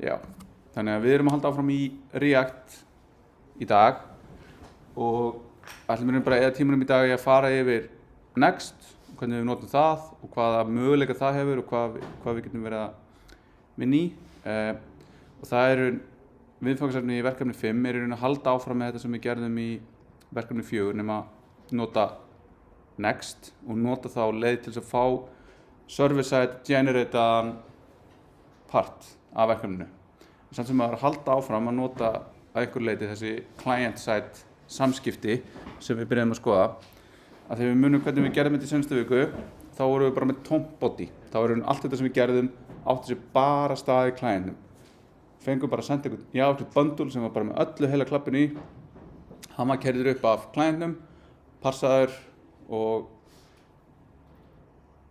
Já, þannig að við erum að halda áfram í React í dag og ætlum við bara eða tímunum í dag í að fara yfir Next, hvernig við notum það og hvaða möguleika það hefur og hvað við getum verið að vinna í. Og það eru viðfangsefni í verkefni 5 er að halda áfram með þetta sem við gerðum í verkefni 4 nema nota Next og nota þá leið til þess að fá server-side generatean part af verkefninu. Samt sem að halda áfram að nota að einhverju leyti þessi client-side samskipti sem við byrjum að skoða. Að þegar við munum hvernig við gerðum þetta í seinustu viku, þá vorum við bara með tómt body. Þá vorum allt þetta sem við gerðum átti sér bara stað í clientnum. Fengum bara að senda einhvern bundle sem var bara með öllu heila klappinu í. Hann var keyrður upp af clientnum, parsaður og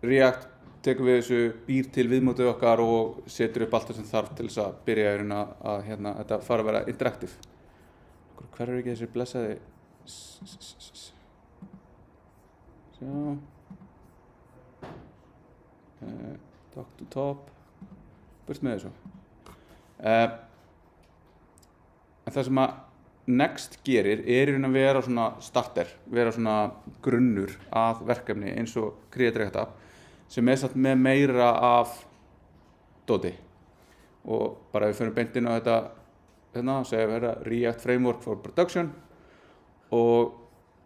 React tekur við þessu, býr til viðmótið okkar og setur upp allt það sem þarf til þess að byrja að þetta fara að vera interaktív. Hver ekki þessi blessaði? Sjá. Top to top. Burt með þessu. En það sem að Next gerir er að vera svona starter, vera svona grunnur að verkefni eins og Create React App sem satt með meira af dóti og bara við fyrir beint inn á þetta segja við React Framework for Production og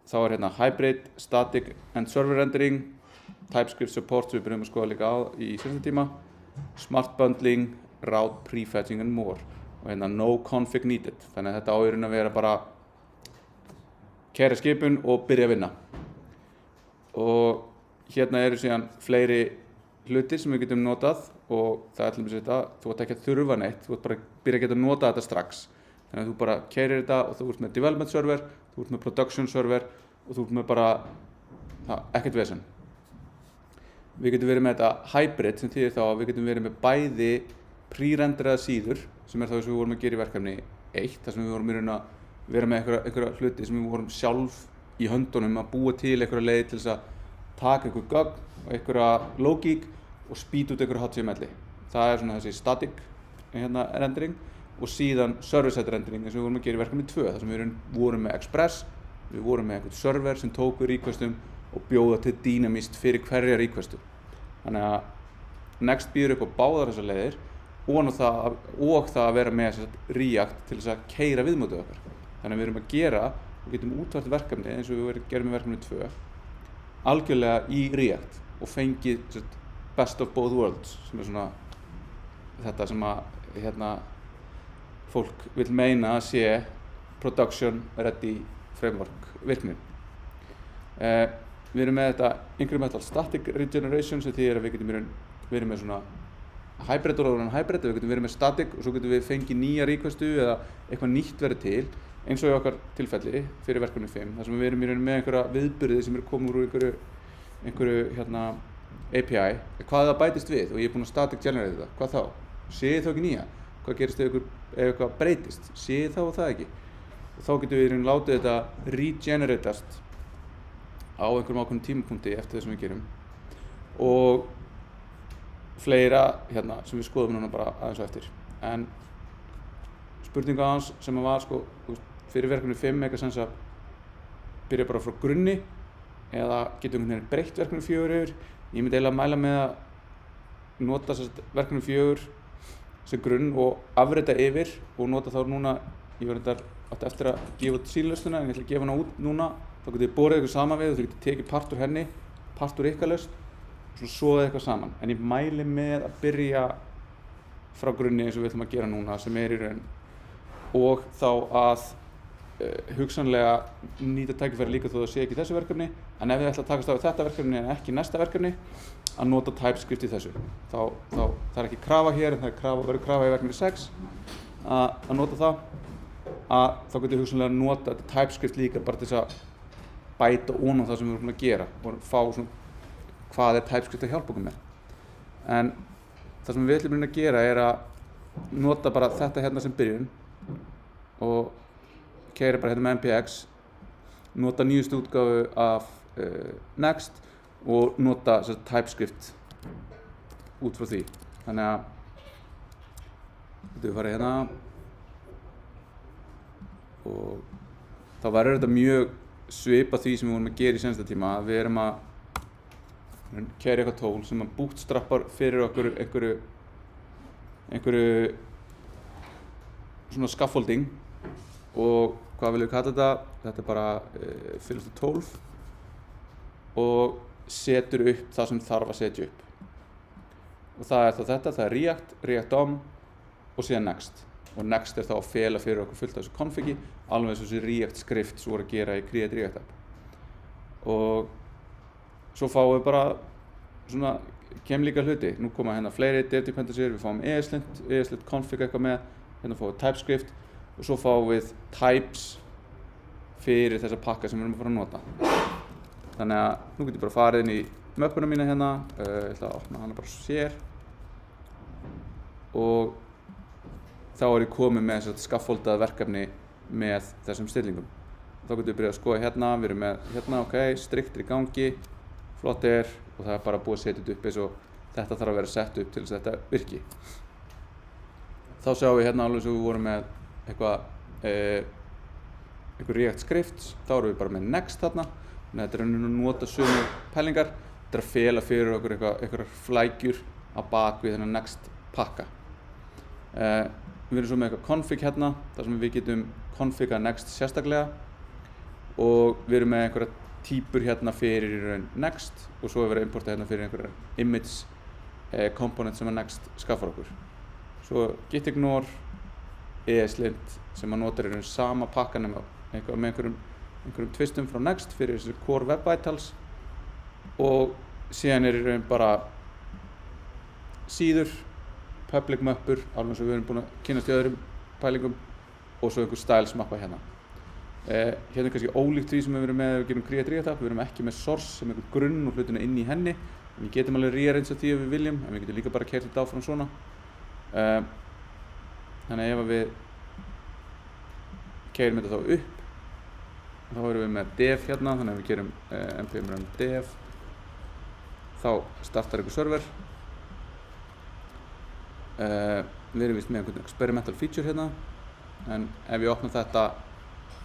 þá Hybrid, Static and Server Rendering, TypeScript Support sem við byrjum að skoða líka á í sérsta tíma, Smart Bundling, Route Prefetching and more og No Config Needed, þannig að þetta á að vera bara kæra skipun og byrja að vinna. Og hérna eru síðan fleiri hlutir sem við getum notað og það ætlum við þetta, þú ert ekki að þurfa neitt, þú ert bara að byrja að geta nota þetta strax. Þannig að þú bara kærir þetta og þú ert með development server, þú ert með production server og þú ert með bara ekkert vesen. Við getum verið með þetta hybrid sem þýðir þá að við getum verið með bæði pre-renderaða síður sem það sem við vorum að gera í verkefni 1, þar sem við vorum að vera með einhverja hluti sem við vorum sjálf í höndunum að búa til einhverja leið til þess að taka einhver gögn og einhverja logík og spýta út einhverja HTML. Það er svona þessi static rendering og síðan server-side rendering eins og við vorum að gera í verkefni 2, þar sem við vorum með Express, við vorum með einhvern server sem tók við requestum og bjóða til dynamist fyrir hverja requestu. Þannig að Next býður upp á báðar þessar leiðir og það að vera með React til þess að keyra viðmótið okkar. Þannig að við erum að gera og getum útvært verkefni eins og við gerum í verkefni 2 algjörlega í React og fengið best of both worlds sem er svona þetta sem að fólk vil meina að sé production ready framework virkni. Við erum með þetta incremental static regeneration sem þýðir að við getum verið með svona hybrid og hybrid, við getum verið með static og svo getum við fengið nýja requestu eða eitthvað nýtt verið til eins og í okkar tilfelli fyrir verkefni 5 þar sem við erum með einhverja viðburði sem komur úr einhverju API, hvað það bætist við og ég er búinn að static generate þetta, hvað þá? Séð þá ekki nýja? Hvað gerist ef eitthvað breytist? Séð þá það ekki? Og þá getum við látið þetta regeneratast á einhverjum ákveðnum tímapunkti eftir það sem við gerum og fleira sem við skoðum núna bara aðeins á eftir. En spurninga hans sem var fyrir verkefni 5 eitthvað sens að byrja bara frá grunni eða getum við breytt verkefni 4 yfir. Ég myndi eiginlega mæla með að nota verkefni 4 sem grunn og afrita yfir og nota þá núna, ég var átti eftir að gefa út síðlaustuna en ég ætla að gefa hana út núna, þá getur þið borið eitthvað saman við og þið getur tekið part úr henni, part úr ykkar lausn og svo soðið eitthvað saman. En ég mæli með að byrja frá grunni eins og við ætlum að gera núna sem er í raun og þá að hugsanlega nýta tækifæri líka þó það sé ekki í þessu verkefni en ef þið ætla að takast á við þetta verkefni en ekki næsta verkefni að nota TypeScript í þessu. Þá það er ekki krafa hér en það verður krafa í verkefni 6 að nota það þá getur hugsanlega nota þetta TypeScript líka bara til þess að bæta ofan á það sem við erum að gera og fá svona hvað er TypeScript að hjálpa okkur með. En það sem við ætlum að gera er að nota bara þetta hérna sem byrjun og keyra bara hérna með npx, nota nýjustu útgáfu af Next og nota TypeScript út frá því. Þannig að Við farið hérna og þá verður þetta mjög svipað því sem við vorum að gera í seinasta tíma. Við erum að keyra eitthvað tól sem að bootstrappar fyrir okkur einhverju svona scaffolding og hvað viljum við kalla þetta? Þetta er bara Philips 12 og setur upp það sem þarf að setja upp. Og það er þá þetta, það er React, React DOM og síðan Next. Og Next er þá að fela fyrir okkur fullt af þessu configi, alveg eins og þessi React scripts voru að gera í Create React app. Og svo fáum við bara svona keimlíka hluti. Nú koma hérna fleiri dev dependencies, við fáum ESLint config eitthvað með, hérna fáum við TypeScript og svo fáum við types fyrir þessa pakka sem við erum að fara að nota. Þannig að nú get ég bara farið inn í möppuna mína hérna, ég ætla að opna hana bara sér og þá er ég komið með scaffoldað verkefni með þessum stillingum. Þá getum við byrjað að skoða hérna, við erum með hérna, ok, strikt í gangi, flott er og það er bara búið að setja þetta upp eins og þetta þarf að vera sett upp til þess að þetta virki. Þá sjáum við hérna alveg sem við vorum með einhver React scripts, þá erum við bara með Next þarna. Þetta er að nota sömu pælingar, þetta er að fela fyrir okkur einhverjar flækjur á bak við þennan Next pakka. Við erum svo með eitthvað config hérna, þar sem við getum configað Next sérstaklega og við erum með einhverja típur hérna fyrir í raun Next og svo er verið að importa hérna fyrir einhverjar image component sem að Next skaffar okkur. Svo gitignore, ESLint sem að nota í raun sama pakkan með einhverjum tvistum frá Next fyrir þessi core web vitals og síðan er í raun bara síður, public mappur, alveg eins og við erum búin að kynnast í öðrum pælingum og svo einhver styles mappa hérna. Hérna er kannski ólíkt því sem við erum með ef við gerum Create React app, við erum ekki með source sem einhver grunn og hlutina inn í henni. Við getum alveg rearrangea því ef við viljum, en við getum líka bara keyrt þetta áfram svona. Þannig ef við keyrum þetta þá upp, þá erum við með dev hérna, þannig að við gerum npm run dev, þá startar einhver server. Við erum vist með einhvern experimental feature hérna, en ef ég opna þetta,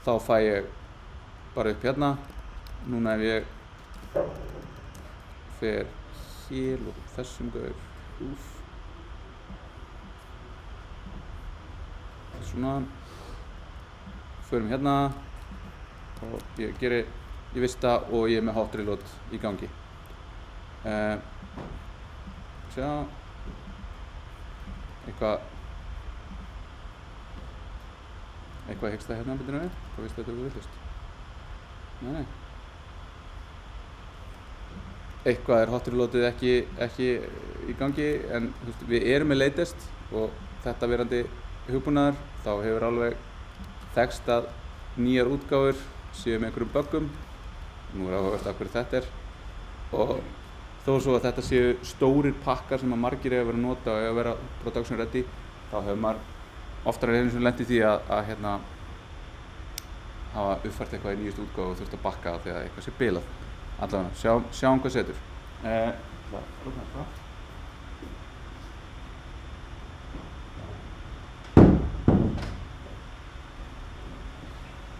þá fæ ég bara upp hérna. Núna ef ég fer hér og þessum gaur, svona, förum hérna og ég vista og ég er með hot reload í gangi. Sjá, eitthvað hyggst það hérna, byrjum við, hvað vist þetta villust? Nei. Eitthvað er hot reloadið ekki í gangi, en við erum með latest og þetta verandi hugbúnaður, þá hefur alveg þekkst að nýjar útgáfur séu með einhverjum buggum. Nú er áhugavert af hverju þetta er. Og þó svo að þetta séu stórir pakkar sem að margir eiga að vera að nota og eiga að vera production ready, þá hefur maður oftar en einu sem lent í því að hafa uppfært eitthvað í nýjustu útgáfu og þurft að bakka það þegar eitthvað sé bilað. Allavega, sjáum hvað setur.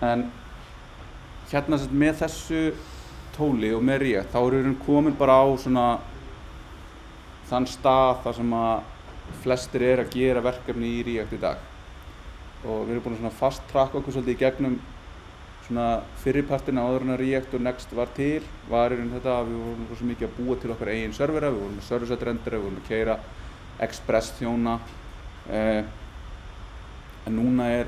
En hérna með þessu tóli og með React, þá erum við komin bara á svona þann stað þar sem að flestir er að gera verkefni í React í dag. Og við erum búin að svona fast tracka okkur svolítið í gegnum svona fyrripartina áður en að React og Next var til, var í raun þetta að við vorum svo mikið að búa til okkar eigin servera, við vorum með server-side rendera, við vorum að keyra Express þjóna. En núna er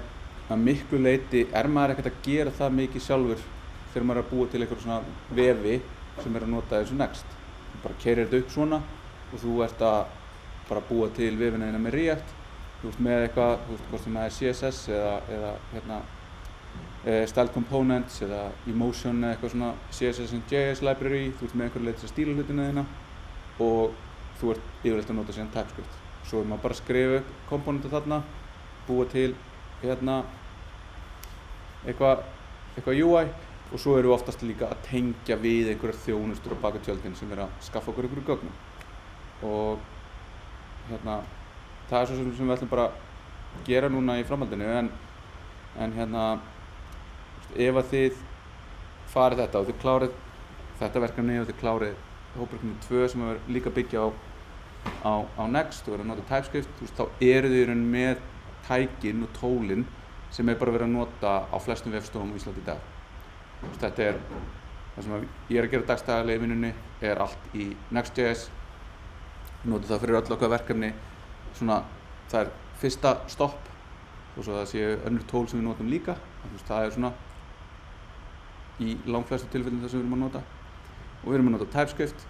að miklu leyti maður ekkert að gera það mikið sjálfur þegar maður er að búa til eitthvað svona vefi sem er að nota þessu Next. Þú bara keyrir þetta upp svona og þú ert að bara búa til vefina þína með React. Þú ert með eitthvað, hvort sem það er CSS eða hérna style components eða emotion eða eitthvað svona CSS and JS library. Þú ert með einhverju leið til að stíla hlutina þína og þú ert yfirleitt að nota síðan TypeScript. Svo er maður bara að skrifa upp komponenta þarna, búa til hérna eitthvað UI og svo erum við oftast líka að tengja við einhverjar þjónustur á baka tjöldin sem er að skaffa okkur einhverju gögnum. Og hérna, það er svo sem við ætlum bara gera núna í framhaldinu en hérna ef að þið farið þetta og þið klárið þetta verkefni og þið klárið hópverkefni 2 sem er líka byggja á Next og er að nota TypeScript, þá eru þið í raun með tækin og tólin sem er bara verið að nota á flestum vefstofum á Íslandi í dag. Þetta er það sem ég er að gera dagstæðilega í vinnunni er allt í Next.js. Notum það fyrir öll okkar verkefni. Svona, það er fyrsta stopp og svo það séu önnur tól sem við notum líka. Það er svona í langflestu tilfellum það sem við erum að nota. Og við erum að nota TypeScript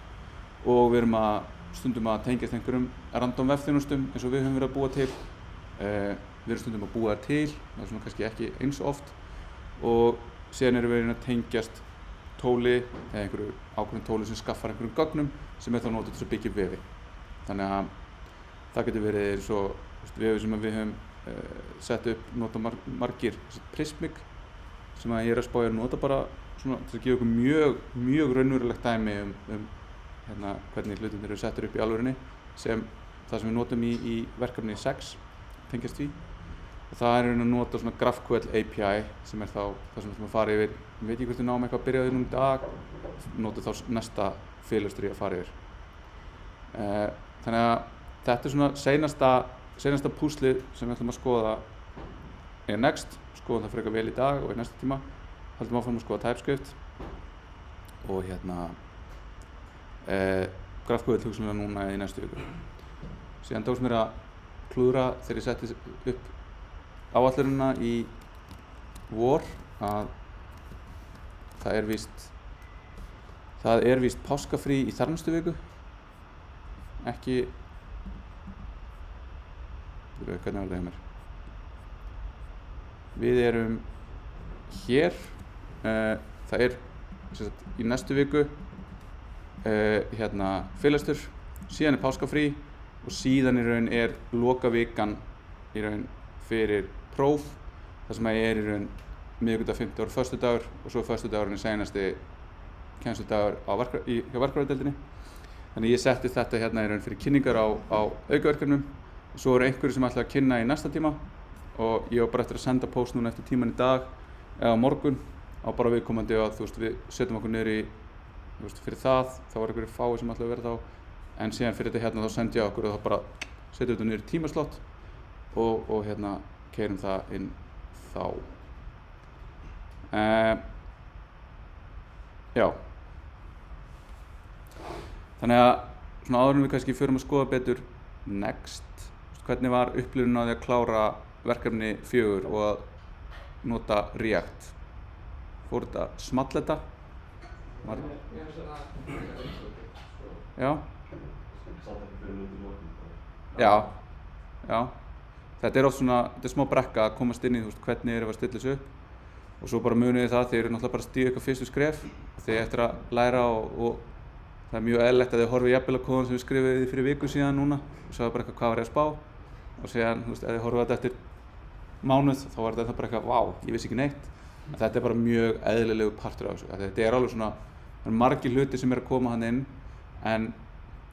og við erum að stundum að tengjast einhverjum random vefþjónustum eins og við höfum verið að búa til. Við erum stundum að búa það til, það er svona kannski ekki eins oft og síðan erum við að tengjast tóli eða einhverju ákveðnum tóli sem skaffar einhverjum gögnum sem er þá notað til að byggja upp vefi. Þannig að það getur verið eins og vefi sem við höfum sett upp, nota margir Prismic sem að ég er að spá að nota bara svona til að gefa okkur mjög raunverulegt dæmi hérna, hvernig hlutirnir eru settir upp í alvörinni sem það sem við notum í verkefni 6 tengjast því. Og það er að nota svona GraphQL API sem er þá það sem við ætlum að fara yfir. Ég veit ekki hvort við náum eitthvað að byrja á því núna í dag, nota þá næsta fyrirlestur í að fara yfir. Þannig að þetta er svona seinasta púslið sem við ætlum að skoða er Next, skoðum það frekar vel í dag og í næsta tíma. Haldum áfram að skoða TypeScript og hérna GraphQL hugsanlega núna í næstu viku. Síðan tókst mér að klúðra þegar ég setti upp áætlunina í vor að það er víst páskafrí í þarnæstu viku. Ekki hvernig var það hjá mér? Við erum hér, það er í næstu viku hérna fyrirlestur, síðan er páskafrí og síðan í raun er lokavikan í raun fyrir próf, þar sem er í raun miðvikudag, fimmtudagur og föstudagur og svo föstudagurinn er seinasti kennsludagur hjá verkfræðideildinni. Þannig ég setti þetta hérna í raun fyrir kynningar á aukaverkefnum. Svo eru einhverjir sem ætla að kynna í næsta tíma og ég var bara eftir að senda post núna eftir tíman í dag eða á morgun á bara viðkomandi að við setjum okkur niður í fyrir það, þá var einhverjir fáir sem ætla að vera þá en síðan fyrir þetta hérna þá sendi ég okkur og þá bara setjum þetta niður í tímaslott og hérna keyrum það inn þá. Já. Þannig að svona áður en við kannski förum að skoða betur Next, hvernig var upplifunin á því að klára verkefni 4 og að nota React? Fór þetta small þetta? Já. Já. Þetta er oft svona, þetta er smá brekka að komast inn í hvernig erum við að stilla þessu upp og svo bara munið það þeir eru náttúrulega bara að stíga eitthvað fyrstu skref þeir eftir að læra og það er mjög eðlilegt að þið horfið jafnvel á kóðan sem við skrifuði fyrir viku síðan núna og sagði bara eitthvað hvað var ég að spá og síðan ef þið horfið þetta eftir mánuð þá var þetta bara eitthvað vá, ég vissi ekki neitt en þetta er bara mjög eðlilegu partur af þessu þetta er alveg svona, það er margir hluti sem er að koma hann inn en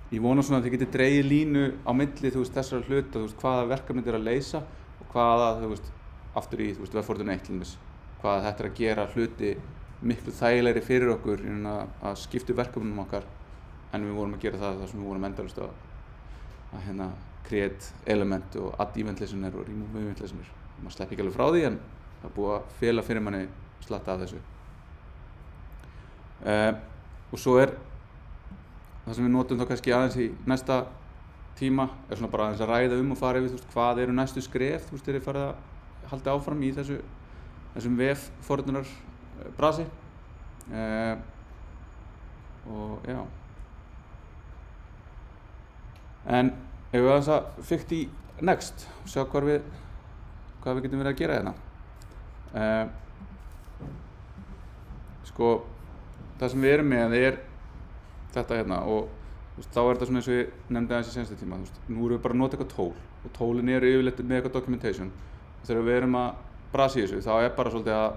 ég vona svona að þið getið dregið línu á milli þessara hluta, hvaða verkefni þið er að leysa og hvaða, aftur í vefforritun 1 til dæmis, hvaða þetta er að gera hluti miklu þægilegri fyrir okkur að skipta verkefnum okkar en við vorum að gera það sem við vorum endalaust að hérna create element og add event listener og remove event listener. Maður slepp ekki alveg frá því en það er búið að fela fyrir manni slatta af þessu. Og svo er það sem við notum þá kannski aðeins í næsta tíma er svona bara aðeins að ræða og fara yfir hvað eru næstu skref þegar þið farið að halda áfram í þessum vefforritunar brasi og já en ef við aðeins að fyrkt í Next og sjá hvað við getum verið að gera hérna sko það sem við erum með er þetta hérna og þá er þetta svona eins og ég nefndi aðeins í seinasta tíma nú erum við bara að nota eitthvað tól og tólin eru yfirleitt með eitthvað documentation og þegar við erum að brasa í þessu þá er bara svolítið að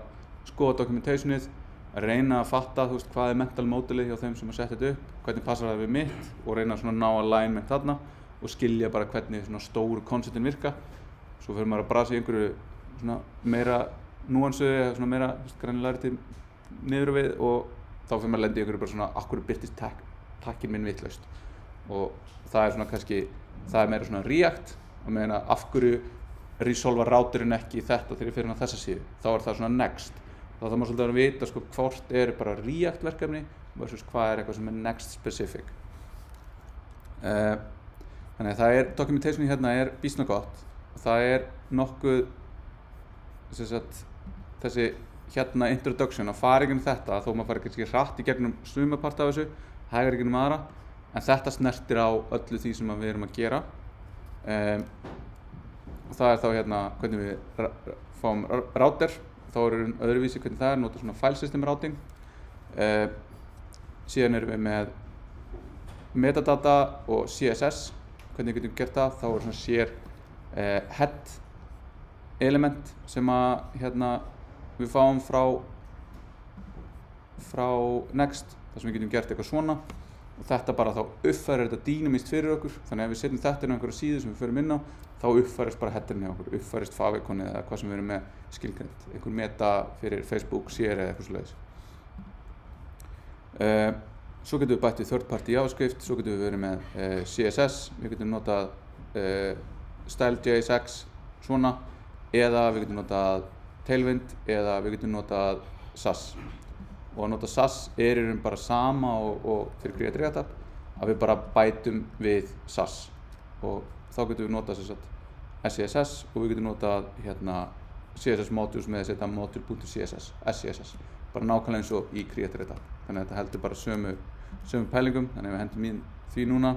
skoða documentationið að reyna að fatta hvað er mental modelið hjá þeim sem að setja þetta upp hvernig passar það við mitt og reyna að ná alignment þarna og skilja bara hvernig svona stóru konceptin virka svo fyrir maður að brasa í einhverju svona meira núansu eða svona meira grænlega til niður við og þá fyrir maður að lenda í einhverju bara svona akkur birtist takkin minn vitlaust og það er svona kannski, það er meira svona react og meina af hverju resolva routerinn ekki þetta þegar ég fyrir á þessa síðu, þá er það svona next. Þá þarf maður svolítið að vita sko hvort eru bara react verkefni versus hvað er eitthvað sem er next specific. Þannig að það er, documentation hérna er býsna gott og það er nokkuð þessi hérna introduction að fara ekki þetta þó maður fari kannski hratt í gegnum sumapart af þessu, hægar ekki aðra en þetta snertir á öllu því sem við erum að gera og það er þá hérna hvernig við fáum router, þá öðruvísi hvernig það nota svona file system routing síðan erum við með metadata og CSS hvernig við getum gert það, þá svona sér head element sem að hérna við fáum frá next þar sem við getum gert eitthvað svona og þetta bara þá uppfærir þetta dýnamískt fyrir okkur þannig að ef við setjum þetta inn á einhverja síðu sem við förum inn á þá uppfærist bara headerinn hjá okkur, uppfærist favicon eða hvað sem við erum með skilgreint, einhver meta fyrir Facebook, CR eða eitthvað svoleiðis. Svo getum við bætt við third party JavaScript, svo getum við verið með CSS, við getum notað style.jsx svona eða við getum notað Tailwind eða við getum notað SAS og að nota SAS er í raun bara sama og fyrir Create React App að við bara bætum við SAS og þá getum við notað SCSS og við getum notað hérna CSS modules með að setja module.css, SCSS bara nákvæmlega eins og í Create React App þannig að þetta heldur bara sömu pælingum þannig að við hendum í því núna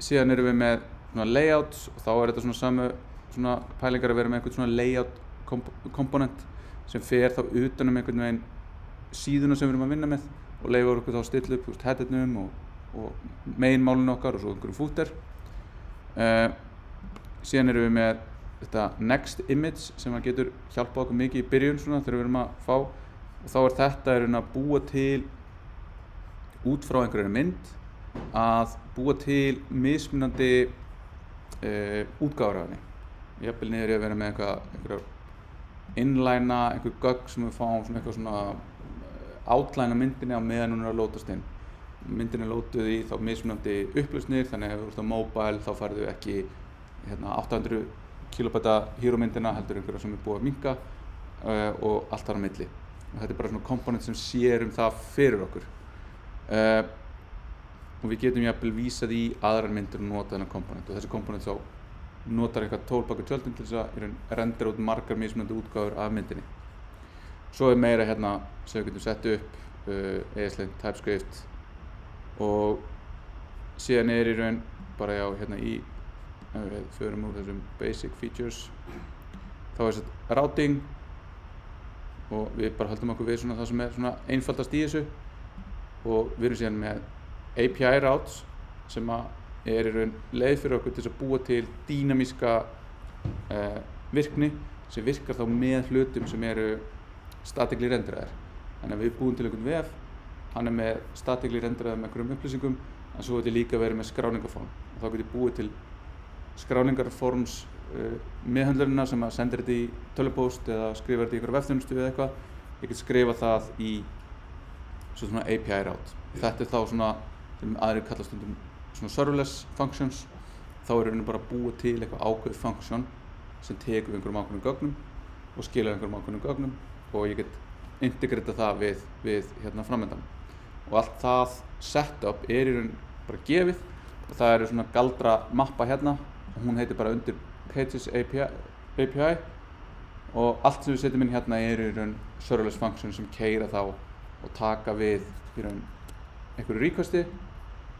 síðan erum við með svona layout og þá er þetta svona sömu svona pælingar að vera með einhvern svona layout komponent sem fer þá utan einhvern veginn síðuna sem við erum að vinna með og leyfur okkur þá að stilla upp headernum og main-málinu okkar og svo einhverjum footer síðan erum við með þetta next image sem að getur hjálpað okkur mikið í byrjun svona þegar við erum að fá og þá er þetta að búa til út frá einhverju mynd að búa til mismunandi útgáfur af henni jafnvel niður í að vera með einhverjar innlæna, einhver gögn sem við fáum svona eitthvað svona outline af myndinni á meðan hún er að lótast inn myndin er lótuð í þá mismunandi upplausnir þannig að ef þú ert á mobile þá færðu ekki 800 kilobæta hýrumyndina heldur einhverja sem er búið að minnka og allt þar á milli og þetta er bara svona komponent sem sér það fyrir okkur og við getum jafnvel vísað í aðrar myndir og nota þennan komponent og þessi komponent þá notar eitthvað tól bak við tjöldin til þess að rendera út margar mismunandi útgáfur af myndinni svo er meira hérna sem við getum sett upp ESLint, TypeScript og síðan er í raun bara hérna í við förum úr þessum basic features þá er þetta routing og við bara höldum okkur við svona það sem er svona einfaldast í þessu og við erum síðan með API routes sem að er í raun leið fyrir okkur til þess að búa til dýnamíska virkni sem virkar þá með hlutum sem eru statically renderaðir þannig að við búum til einhvern vef hann er með statically renderaðir með einhverjum upplýsingum en svo getur líka verið með skráningarform og þá getur búið til skráningarforms meðhöndlunina sem að sendir þetta í tölvupóst eða skrifar þetta í einhverja vefþjónustu eða eitthvað ég get skrifað það í svona API route þetta er þá svona sem aðrir kalla stundum svona serverless functions þá er við bara að búa til eitthvað ákveðið function sem tekur við einhverjum ákveðnum gögnum og skilar einhverjum ákveðnum gögnum og ég get integrata það við hérna framöndan og allt það setup er í raun bara gefið og það eru svona galdra mappa hérna og hún heitir bara undir Pages API og allt sem við setjum inn hérna er í raun serverless function sem keyra þá og taka við í raun einhverju requesti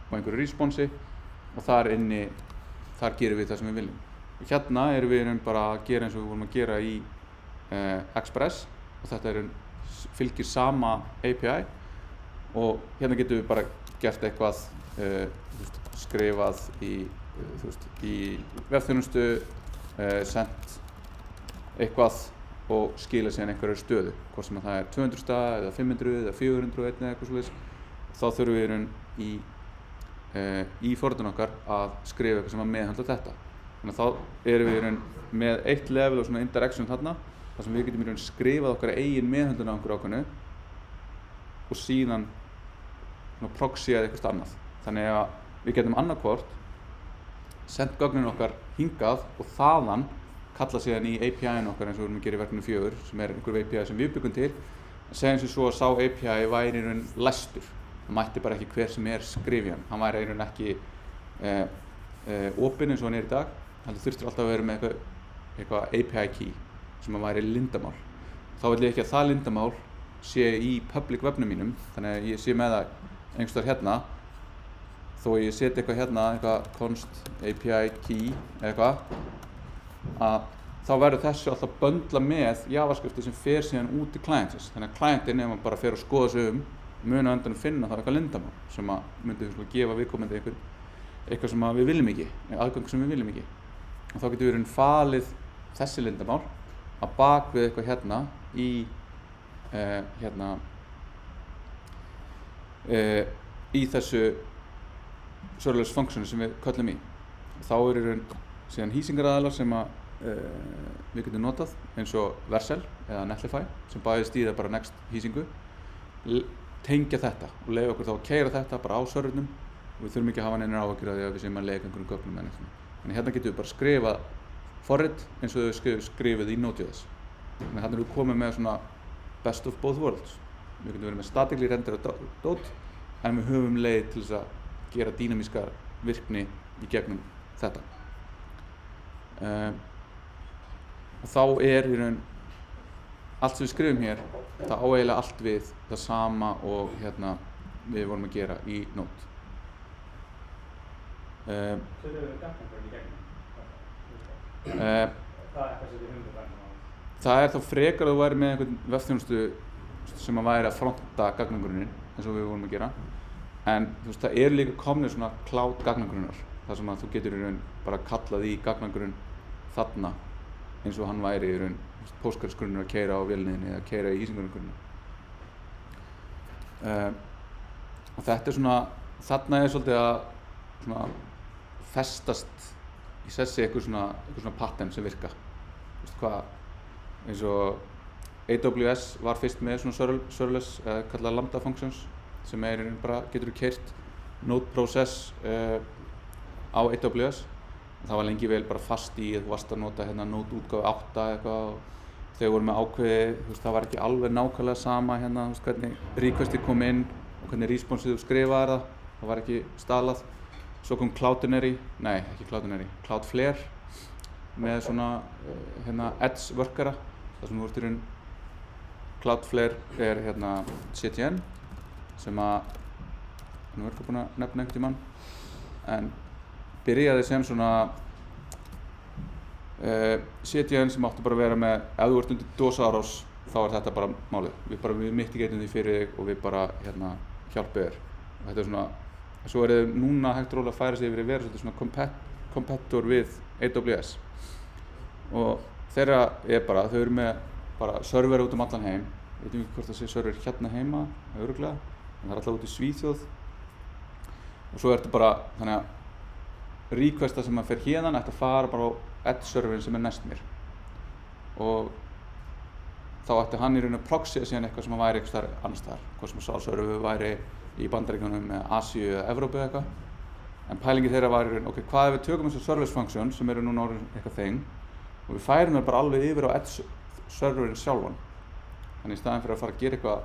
og einhverju responsi og þar gerum við það sem við viljum og hérna erum við í raun bara að gera eins og við vorum að gera í Express og þetta fylgir sama API og hérna getum við bara gert eitthvað skrifað í vefþjónustu sendt eitthvað og skila síðan einhverju stöðu hvort sem það er 200 staða eða 500 eða 401 eða eitthvað svoleiðis þá þurfum við í í forritun okkar að skrifa eitthvað sem að meðhandla þetta. Þannig að þá erum við í raun með eitt level og svona interaction þarna þar sem við getum í raun skrifað okkar eigin meðhandlun á einhverju ákveðnu og síðan proxyað eitthvað annað. Þannig að við getum annarkvort sent gögnin okkar hingað og þaðan kalla síðan í API-in okkar eins og við erum að gera í verkefni 4 sem er einhver API sem við byggum til. Segjum sem svo að sá API væri í raun læstur. Það mætti bara ekki hver sem skrifa hann. Hann væri í raun ekki opinn eins og hann í dag. Hann þurftur alltaf að vera með eitthvað API key sem að væri lindamál. Þá vil ég ekki að það lindamál sé í public webnum mínum, þannig að ég sé með það einhvers staðar hérna. Þó ég seti eitthvað hérna, eitthvað const API key eitthvað, að þá verður þessu alltaf böndla með JavaScripti sem fer síðan út í clientsins. Þannig að clientin, ef maður bara fer að skoða sig muni á endanum finna þá eitthvað lindamál sem að myndi gefa viðkomandi eitthvað sem við viljum ekki, aðgang sem við viljum ekki. Og þá getur við falið þessi lindamál að bak við eitthvað hérna í þessu serverless function sem við köllum í. Þá eru síðan hýsingaraðilar sem við getum notað eins og Vercel eða Netlify sem bæði stýða bara next hýsingu, tengja þetta og leyfa okkur þá að keyra þetta bara á servernum og við þurfum ekki að hafa neinar áhyggjur af því að við séum að leika einhverjum gögnum eða eitthvað. Þannig hérna getum við bara skrifað forrit eins og þau skrifið í Node.js. Þannig hérna erum við komið með svona best of both worlds. Við getum verið með statically renderað dot en við höfum leið til þess að gera dýnamíska virkni í gegnum þetta. Og þá í raun allt sem við skrifum hér, það á eiginlega allt við það sama og við vorum að gera í Node. Svo þau verið gagnagrunn í gegnum? Það er eitthvað sem við höfum það bæna á? Það þá frekar að þú væri með einhvern vefþjónustu sem að væri að fronta gagnagrunnin eins og við vorum að gera. En það líka komnir svona cloud gagnagrunnar þar sem að þú getur í raun bara kallað í gagnagrunn þarna eins og hann væri í raun Postgres-grunnur að keyra á vélniðinni eða keyra í hýsingargrunnum. Og þetta þarna svolítið að festast í sessi eitthvað svona pattern sem virka. Eins og AWS var fyrst með svona serverless kallað lambda functions sem bara getur keyrt node process á AWS. Það var lengi vel bara fast í að þú varst að nota node útgáfu 8 eitthvað og þegar voru með ákveði, það var ekki alveg nákvæmlega sama hvernig requesti kom inn og hvernig responsið þú skrifaði það var ekki staðlað. Svo kom Cloudinary, ekki Cloudinary, Cloudflare með svona edge workera þar sem þú ert í raun Cloudflare CTN sem að nú er búin að nefna einhvern tímann en byrjaði sem svona CTN sem átti bara að vera með ef þú ert undir DOS-árás þá er þetta bara málið. Við mitigatum því fyrir þig og við bara hjálpum þér. Og þetta svona, svo þið núna hægt og rólega að færa sig yfir að vera svona competitor við AWS. Og þeirra þau eru með bara servera út allan heim. Ég veit ekki hvort það sé server hérna heima, örugglega, en það er alltaf út í Svíþjóð. Og svo þetta bara, þannig að requesta sem að fer hérna ætti að fara bara á edge-serverin sem næst mér. Og þá ætti hann í raun að proxya síðan eitthvað sem væri eitthvað staðar annars staðar. Hvort sem sá-server væri í Bandaríkjunum með Asíu eða Evrópu eða eitthvað. En pælingi þeirra var í raun, ok, hvað ef við tökum þessu service function sem eru núna orðin eitthvað þing og við færum þær bara alveg yfir á edge-serverin sjálfan. Þannig í staðinn fyrir að fara að gera eitthvað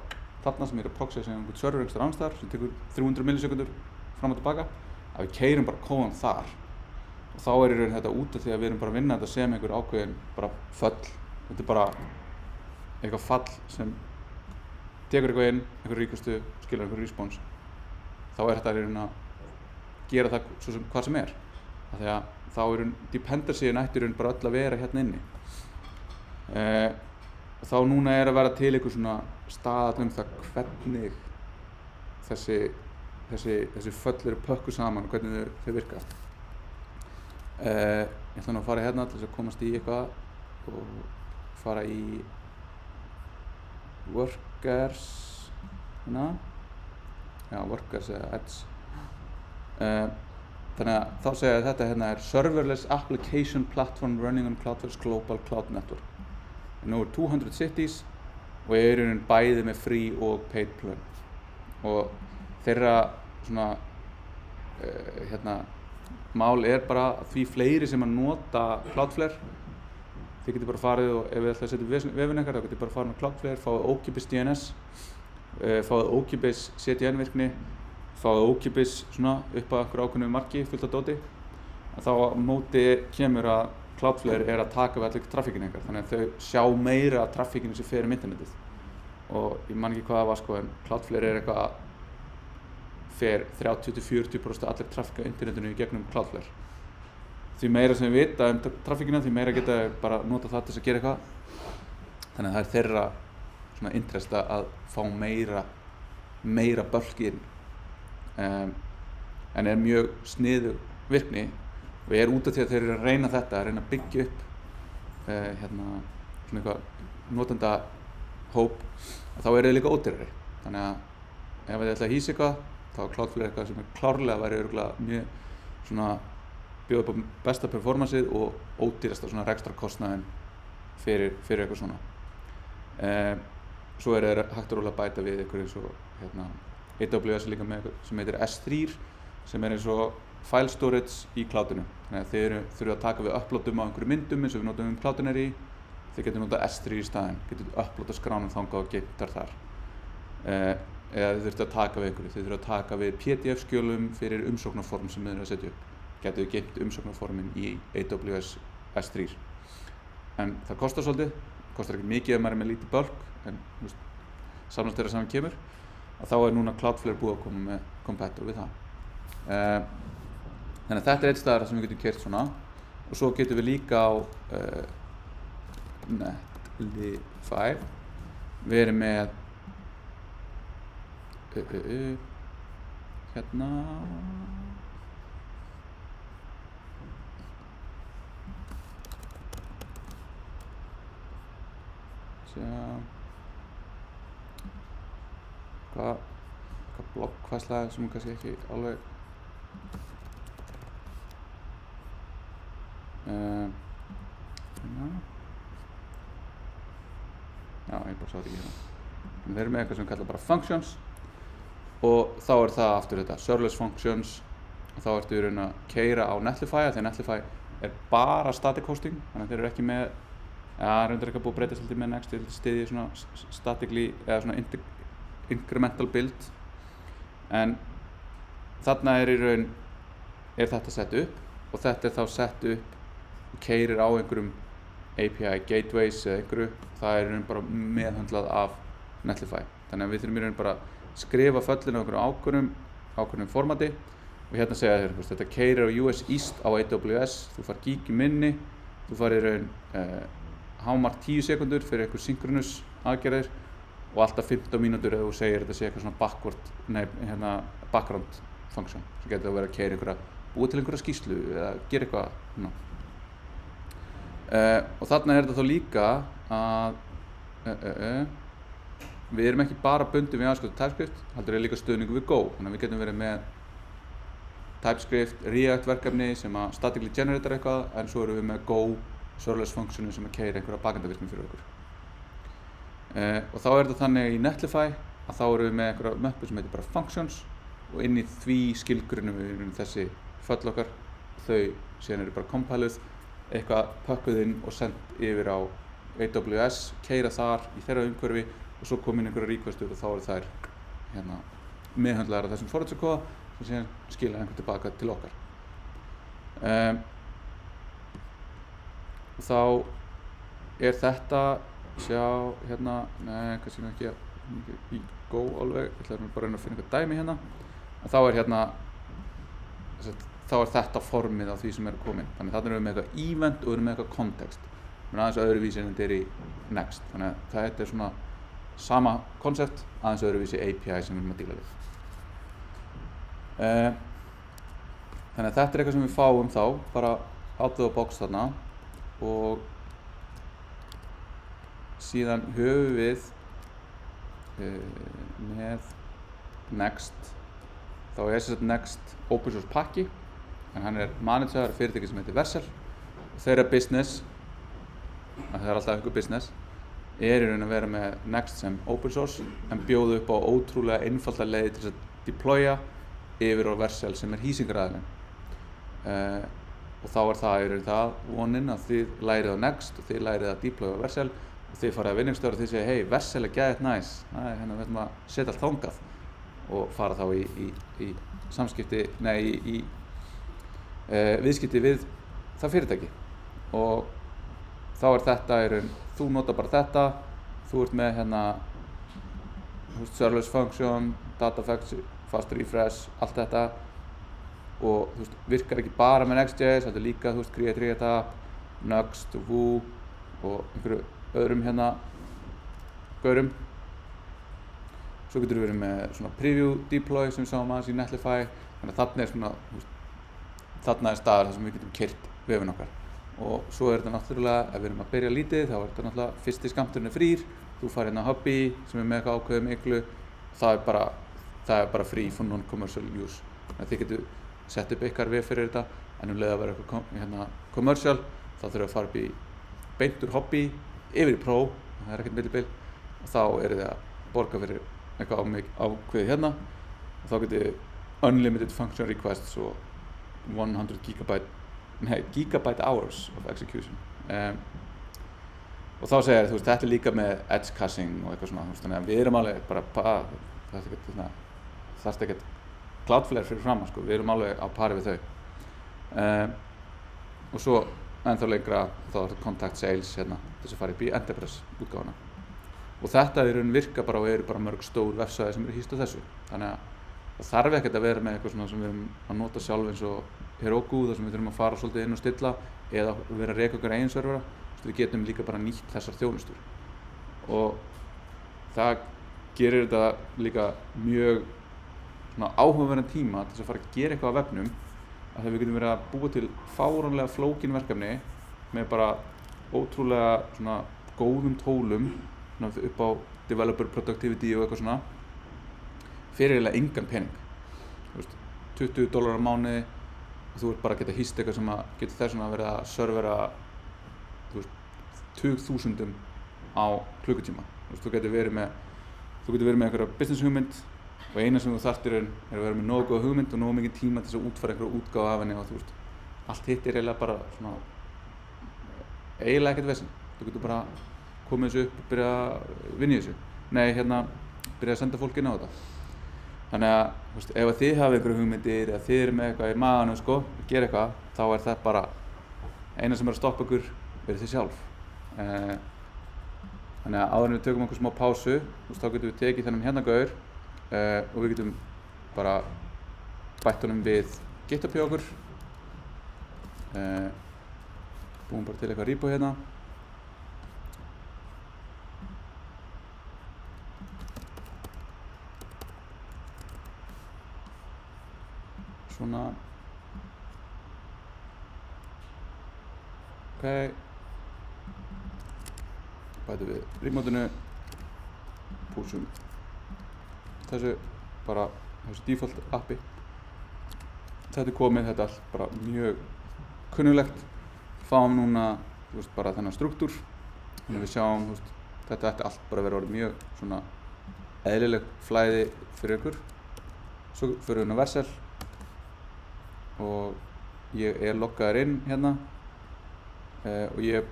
þarna sem að proxya síðan einhvern server eitthvað annars staðar sem tekur 300 millisekundur fram og tilbaka, að við keyrum bara kóðan þar. Og þá í raun þetta út af því að við erum bara að vinna þetta sem einhver ákveðin bara föll. Þetta bara eitthvað fall sem tekur eitthvað inn, einhver requestu, skilar einhver response. Þá þetta í raun að gera það svo sem hvað sem af því að þá í raun dependency ætti í raun bara öll að vera hérna inni. Þá núna að vera til einhver svona staðall það hvernig þessi föll eru pökkuð saman og hvernig þau virka. Ég ætla nú að fara hérna til þess að komast í eitthvað og fara í workers workers eða edge Þannig að þá segja að þetta hérna er Serverless Application Platform Running on Cloudflare's Global Cloud Network. Nú 200 cities og er í rauninni bæði með free og paid plan. Og þeirra svona mál er bara því fleiri sem að nota Cloudflare. Þið getur bara farið og ef við ætlum að setja vefinn ykkar, þá getur bara farið með Cloudflare, fáið ókeypis DNS, fáið ókeypis CDN-virkni, fáið ókeypis svona upp að einhverju ákveðnu marki fullt af dóti. Þá á móti kemur að Cloudflare er að taka við allir traffíkinu ykkar, þannig að þau sjá meira af traffíkinu sem fer internetið. Og ég man ekki hvað það var sko, en Cloudflare er eitthvað fer 30-40% allir traffík á internetinu í gegnum Cloudflare. Því meira sem við vita traffíkina, því meira geta bara nota það til þess að gera eitthvað. Þannig að það er þeirra svona interest að fá meira bulk inn. En er mjög sniðug virkni og er út af því að þeir eru að reyna þetta, að reyna að byggja upp svona eitthvað notendahóp, þá eru þeir líka ódýrari. Þannig að ef þið ætla að hýsa eitthvað, þá er Cloudflare eitthvað sem er klárlega væri örugglega mjög svona bjóða upp á besta performanceið og ódýrasta svona rekstrarkostnaðinn fyrir eitthvað svona. Svo er þeir hægt að rólega bæta við eitthvað eins og AWS líka með eitthvað sem heitir S3 sem er eins og file storage í cloudinu. Þannig að þeir þurfa að taka við uploadum á einhverju myndum eins og við notum Cloudinary. Þeir getur notað S3 í staðinn, getur uploadað skránum þangað og geymdar þar. Eða þeir þurfa að taka við einhverju, þeir þurfa að taka við PDF-skjölum fyrir umsóknarform sem þeir eru að setja upp. Getur við geymt umsóknarformin í AWS S3. En það kostar svolítið, kostar ekki mikið ef maður er með lítið bulk, en samlast þeirra saman kemur. Að þá er núna Cloudflare búið að koma með competitor við það. Þannig að þetta er einn staðar sem við getum keyrt svona og svo getum við líka á Netlify verið með hérna hvað bloggfærsla sem kannski ekki alveg já, ég bara sá þetta ekki hérna. Þeir eru með eitthvað sem kallar bara functions og þá er það aftur þetta serverless functions og þá ertu í raun að keyra á Netlify því að Netlify er bara static hosting þannig að þeir eru ekki með reyndar eitthvað búið að breyta svolítið með Next til stiði svona statically eða svona incremental build en þarna er í raun þetta sett upp og þetta er þá sett upp og keyrir á einhverjum API gateways eða einhverju það er í raun bara meðhöndlað af Netlify þannig að við þurfum í raun bara skrifa föllin á einhverjum ákveðnum formati og hérna segja þér þetta keyrir á US East á AWS þú fær gig í minni þú fær í raun hámark 10 sekundur fyrir einhver synchronous aðgerðir og alltaf 15 mínútur ef þú segir þetta sé eitthvað svona background function sem getur að vera að keyra búa til einhverja skýrslu eða gera eitthvað og þarna er þetta þá líka að við erum ekki bara bundin við aðskotið TypeScript heldur er líka stuðningu við Go þannig að við getum verið með TypeScript React verkefni sem að statically generator eitthvað en svo erum við með Go serverless functionu sem að keyra einhverja bakendavirkni fyrir okkur og þá er þetta þannig í Netlify að þá erum við með einhverja möppu sem heitir bara functions og inn í því skilgrunum við þessi föll okkar þau síðan eru bara compiluð eitthvað pökkuð inn og sendt yfir á AWS keyra þar í þeirra umhverfi og svo kom inn einhverja requestur og þá eru þær meðhöndlaðar af þessum forritskóða sem síðan skila einhvern tilbaka til okkar og þá er þetta sjá hérna, nei, kannski ekki í Go alveg, ég ætla bara að reyna að finna eitthvað dæmi hérna en þá er hérna þá er þetta formið á því sem er komin þannig þarna erum við með eitthvað event og við erum með eitthvað context við erum aðeins öðruvísi en þetta er í Next þannig að þetta er svona sama koncept aðeins öðruvísi API sem við erum að díla við þannig að þetta er eitthvað sem við fáum þá bara out of the box þarna og síðan höfum við með Next þá sem sagt Next open source pakki, en hann manager fyrirtæki sem heitir Vercel, og þeirra business, það alltaf einhver business, í raun að vera með Next sem open source en bjóða upp á ótrúlega einfalda leiði til að deploya yfir á Vercel sem hýsingaraðilinn. Og þá það í raun það vonin að þið lærið á Next og þið lærið að deploya á Vercel og þið farið að vinningstöður og þið segja hei, Vercel geðveikt nice, hérna við ætlum að setja allt þangað og fara þá í samskipti, í viðskipti við það fyrirtæki. Og þá þetta í raun, þú notar bara þetta, þú ert með hérna serverless function, data fast refresh, allt þetta og þú virkar ekki bara með Next.js, þetta líka Create React App, Nuxt og Vue og einhverju öðrum hérna gaurum. Svo getur við verið með svona preview deploy sem við sáum aðeins í Netlify, þannig að þarna staðar þar sem við getum keyrt vefinn okkar. Og svo þetta náttúrulega, ef við erum að byrja lítið, þá þetta náttúrulega fyrsti skammturinn frýr, þú farið hérna á Hubby sem með eitthvað ákveðið miklu, það bara free for non-commercial use. Þannig að þið getur sett upp ykkar vef fyrir þetta, en leið að vera eitthvað commercial, þá þurfum við að fara upp í beint úr Hubby yfir í Pro, það ekkert millibil, og þá þið að borga fyrir eitthvað ákveðið hérna, og þá getur unlimited function requests og 100 gigabyte hours of execution. Og þá segir þetta líka með edge caching og eitthvað svona, þannig að við erum alveg bara, það þarf ekkert Cloudflare fyrir fram, við erum alveg á pari við þau. Og svo ennþá lengra, þá contact sales hérna, þess að fara upp í enterprise útgáfuna. Og þetta í raun virka bara og eru bara mörg stór vefsvæði sem hýst á þessu. Þannig að það þarf ekkert að vera með eitthvað svona sem við erum að nota sjálf eins og Heroku, þar sem við þurfum að fara svolítið inn og stilla eða vera að reka okkur eigin servera. Við getum líka bara nýtt þessar þjónustur. Og það gerir þetta líka mjög áhugaverðan tíma til þess að fara að gera eitthvað á vefnum, að við getum verið að búa til fáránlega flókin verkefni með bara ótrúlega svona góðum tólum upp á developer productivity og eitthvað svona fyrir eiginlega engan pening. $20 á mánuði og þú bara að geta hýst eitthvað sem að getur þess að vera að servera 20.000 á klukkutíma. Þú getur verið með einhverja business hugmynd og eina sem þú þarftir er að vera með nógu góða hugmynd og nógu mikið tíma til að útfæra einhverja útgáfu af henni og allt hitt er eiginlega bara svona eiginlega ekkert vesen. Þú getur bara komið þessu upp og byrja að vinna í þessu. Byrja að senda fólk inn á þetta. Þannig að ef þið hafið einhverju hugmyndir eða þið eru með eitthvað í maganum að gera eitthvað, þá það bara eina sem að stoppa ykkur verið þið sjálf. Þannig að áður en við tökum okkur smá pásu, þá getum við tekið þennan hérna gaur og við getum bara bætt honum við GitHub hjá okkur. Búum bara til eitthvað repo hérna. Svona. Ok. Bætum við remotinu. Púsum þessu bara þessu default appi. Þetta komið, þetta allt bara mjög kunnulegt. Fáum núna bara þennan struktúr. Þannig við sjáum þetta ætti allt bara vera orðið mjög svona eðlileg flæði fyrir ykkur. Svo fyrir við á Vercel og ég loggaður inn hérna og ég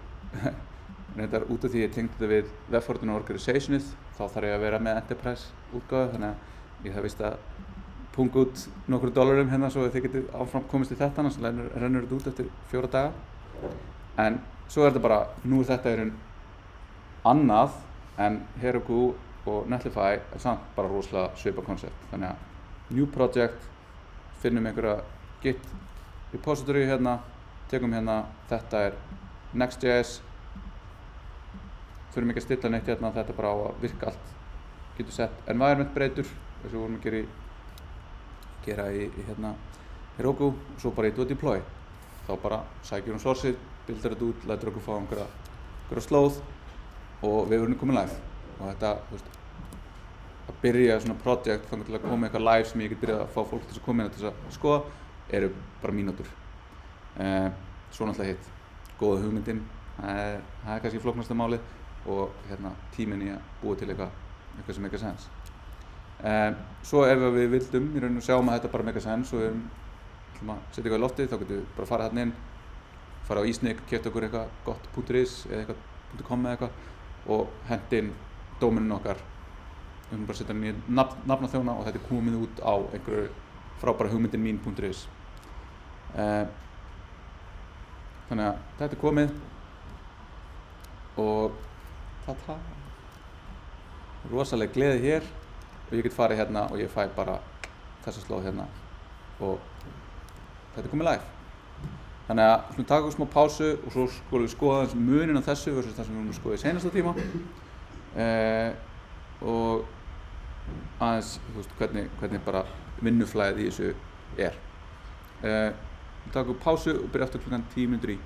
reyndar út af því ég tengdi þetta við Web4 Organizationið, þá þarf ég að vera með Enterprise útgáfu, þannig að ég það víst að punga út nokkru $1 hérna svo að þið getið áfram komist í þetta, annars rennur þetta út eftir 4 daga. En svo þetta bara, nú þetta raun annað en Heroku og Netlify samt bara rosalega svipað koncept. Þannig að new project, finnum einhverja Git repository hérna, tekum hérna, þetta Next.js, þurfum ekki að stilla neitt hérna, þetta bara á að virka allt. Getur sett environment breytur, eins og við vorum að gera í hérna Heroku, og svo bara í deploy. Þá bara sækjum við sourceið, bildar þetta út, lætur okkur fá einhverja slóð og við erum komin live. Og þetta, að byrja svona project þannig til að koma eitthvað live sem ég get byrjað að fá fólk til að koma inn til að skoða eru bara mínútur. Svo náttúrulega hitt, góða hugmyndin, það er kannski flóknasta málið og tíminn í að búa til eitthvað sem make sense. Svo ef við vildum í raun og sjáum að þetta bara make sense og við ætlum að setja eitthvað í loftið, þá getum við bara farið þarna inn, fara á Ísnik, keypt okkur eitthvað gott .is eða eitthvað .com eða eitthvað og hent inn dómeninn okkar. Við höfum bara setja hann í nafnaþjóna og þetta er komið út á einhverju frábæra hugmyndin mín.is. Þannig að þetta er komið og ta-ta. Rosaleg gleði hér og ég get farið hérna og ég fæ bara þessa slóð hérna og þetta er komið live. Þannig að við skulum taka okkur smá pásu og svo skulum við skoða aðeins muninn á þessu versus það sem við erum að skoða í seinasta tíma og aðeins hvernig bara vinnuflæðið í þessu er. Við taka okkur pásu og byrja aftur klukkan 10 mínútur í.